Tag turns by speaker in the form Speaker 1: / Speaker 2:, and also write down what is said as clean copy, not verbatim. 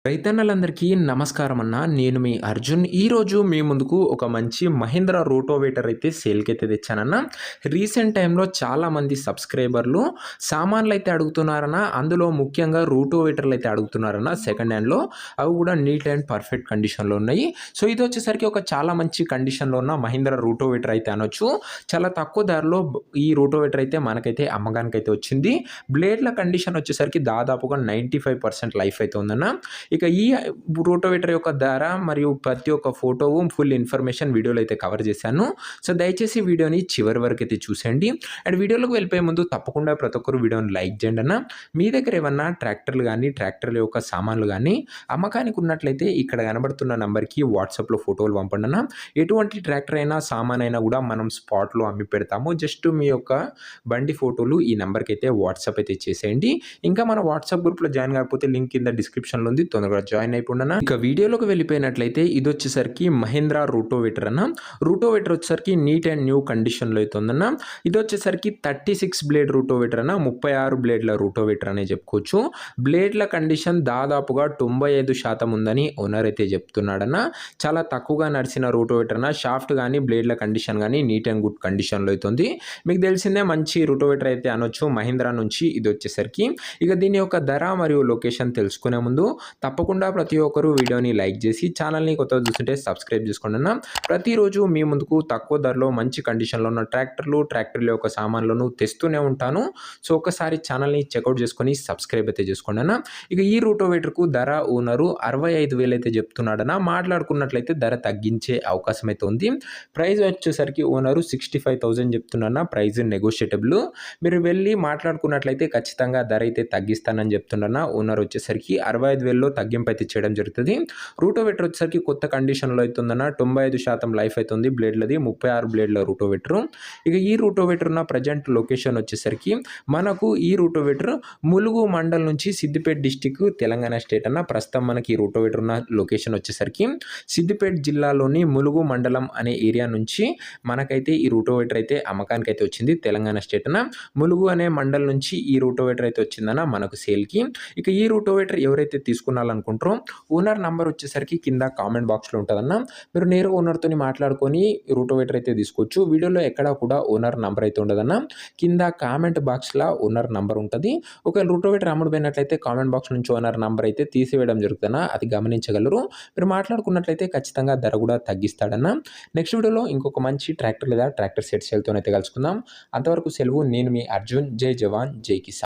Speaker 1: రైతన్నలందరికీ నమస్కారం అన్న. నేను మీ అర్జున్. ఈరోజు మీ ముందుకు ఒక మంచి మహీంద్రా రోటోవేటర్ అయితే సేల్‌కైతే తెచ్చానన్న. రీసెంట్ టైమ్‌లో చాలామంది సబ్‌స్క్రైబర్లు సామాన్లయితే అడుగుతున్నారన్న. అందులో ముఖ్యంగా రోటోవేటర్‌లయితే అడుగుతున్నారన్న సెకండ్ హ్యాండ్‌లో. అవి కూడా నీట్ అండ్ పర్ఫెక్ట్ కండిషన్‌లో ఉన్నాయి. సో, ఇదొచ్చేసరికి ఒక చాలా మంచి కండిషన్‌లో ఉన్న మహీంద్రా రోటోవేటర్ అయితే అనొచ్చు. చాలా తక్కువ ధరలో ఈ రోటోవేటర్ అయితే మనకైతే అమ్మకానికైతే వచ్చింది. బ్లేడ్ల కండిషన్ వచ్చేసరికి దాదాపుగా 95% లైఫ్ అయితే ఉందన్న. ఇక ఈ రోటోవేటర్ యొక్క ధర మరియు ప్రతి ఒక్క ఫోటో ఫుల్ ఇన్ఫర్మేషన్ వీడియోలో అయితే కవర్ చేశాను. సో, దయచేసి వీడియోని చివరి వరకు అయితే చూసేయండి. అండ్ వీడియోలోకి వెళ్ళిపోయే ముందు తప్పకుండా ప్రతి ఒక్కరు వీడియోని లైక్ చేయండి అన్న. మీ దగ్గర ఏమన్నా ట్రాక్టర్లు కానీ ట్రాక్టర్ల యొక్క సామాన్లు కానీ అమ్మకానికి ఉన్నట్లయితే ఇక్కడ కనబడుతున్న నంబర్కి వాట్సాప్లో ఫోటోలు పంపండి అన్న. ఎటువంటి ట్రాక్టర్ అయినా సామాన్ అయినా కూడా మనం స్పాట్లో అమ్మి పెడతాము. జస్ట్ మీ యొక్క బండి ఫోటోలు ఈ నెంబర్కి అయితే వాట్సాప్ అయితే చేసేయండి. ఇంకా మన వాట్సాప్ గ్రూప్లో జాయిన్ కాకపోతే లింక్ కింద డిస్క్రిప్షన్లో ఉంది, తొందరగా జాయిన్ అయిపోండి. ఇక వీడియోలోకి వెళ్ళిపోయినట్లయితే ఇది వచ్చేసరికి మహీంద్రా రోటోవేటర్ అన్న. రోటోవేటర్ వచ్చేసరికి నీట్ అండ్ న్యూ కండిషన్లో అయితే ఉందన్న. ఇది వచ్చేసరికి 36 బ్లేడ్ రోటోవేటర్ అన్న. 36 బ్లేడ్ల రోటోవేటర్ అనే చెప్పుకోవచ్చు. బ్లేడ్ల కండిషన్ దాదాపుగా 95% ఉందని ఓనర్ అయితే చెప్తున్నాడన్న. చాలా తక్కువగా నడిచిన రోటోవేటర్ అన్న. షాఫ్ట్ కానీ బ్లేడ్ల కండిషన్ కానీ నీట్ అండ్ గుడ్ కండిషన్లో అయితే ఉంది. మీకు తెలిసిందే మంచి రోటోవేటర్ అయితే అనొచ్చు మహీంద్రా నుంచి ఇది వచ్చేసరికి. ఇక దీని యొక్క ధర మరియు లొకేషన్ తెలుసుకునే ముందు తప్పకుండా ప్రతి ఒక్కరు వీడియోని లైక్ చేసి ఛానల్ని కొత్తగా చూస్తుంటే సబ్స్క్రైబ్ చేసుకోండి అన్న. ప్రతిరోజు మీ ముందుకు తక్కువ ధరలో మంచి కండిషన్లో ఉన్న ట్రాక్టర్ల యొక్క సామాన్లను తెస్తూనే ఉంటాను. సో, ఒకసారి ఛానల్ని చెక్అవుట్ చేసుకొని సబ్స్క్రైబ్ అయితే చేసుకోండి అన్న. ఇక ఈ రోటోవేటర్కు ధర ఓనరు 65,000 అయితే చెప్తున్నాడన్న. మాట్లాడుకున్నట్లయితే ధర తగ్గించే అవకాశం అయితే ఉంది. ప్రైస్ వచ్చేసరికి ఓనరు 65,000 చెప్తున్నా. Price negotiable. మీరు వెళ్ళి మాట్లాడుకున్నట్లయితే ఖచ్చితంగా ధర అయితే తగ్గిస్తానని చెప్తున్నా. ఓనర్ వచ్చేసరికి 65,000లో తగ్గింపు అయితే చేయడం జరుగుతుంది. రోటోవేటర్ వచ్చేసరికి కొత్త కండిషన్లో అయితే ఉందన్న. 95% లైఫ్ అయితే ఉంది బ్లేడ్లది. 36 బ్లేడ్ల రోటోవేటర్. ఇక ఈ రోటోవేటర్ ఉన్న ప్రజెంట్ లొకేషన్ వచ్చేసరికి మనకు ఈ రోటోవేటర్ ములుగు మండల్ నుంచి సిద్దిపేట డిస్టిక్ తెలంగాణ స్టేట్ అన్న. ప్రస్తుతం మనకి ఈ రోటోవేటర్ ఉన్న లొకేషన్ వచ్చేసరికి సిద్దిపేట జిల్లాలోని ములుగు మండలం అనే ఏరియా నుంచి మనకైతే ఈ రోటోవేటర్ అయితే అమ్మకానికి అయితే వచ్చింది తెలంగాణ స్టేట్ అన్న. ములుగు అనే మండల్ నుంచి ఈ రోటోవేటర్ అయితే వచ్చిందన్న మనకు సేల్కి. ఇక ఈ రోటోవేటర్ ఎవరైతే తీసుకున్నారనుకుంటారో ఓనర్ నంబర్ వచ్చేసరికి కింద కామెంట్ బాక్స్లో ఉంటుందన్న. మీరు నేరుగా ఓనర్తో మాట్లాడుకొని రోటోవేటర్ అయితే తీసుకోవచ్చు. వీడియోలో ఎక్కడా కూడా ఓనర్ నంబర్ అయితే ఉండదన్న. కింద కామెంట్ బాక్స్లో ఓనర్ నంబర్ ఉంటుంది. ఒకవేళ రోటోవేటర్ అమ్ముడు పోయినట్లయితే కామెంట్ బాక్స్ నుంచి ఓనర్ నంబర్ అయితే తీసివేయడం జరుగుతుందన్న. అది గమనించగలరు. మీరు మాట్లాడుకున్నట్లయితే ఖచ్చితంగా ధర కూడా తగ్గిస్తాడన్న. నెక్స్ట్ వీడియోలో ఇంకొక మంచి ట్రాక్టర్ లేదా ట్రాక్టర్ సెట్ సేల్తో అయితే కలుసుకుందాం. అంతవరకు సెలవు. నేను మీ అర్జున్. జై జవాన్ జై కిసాన్.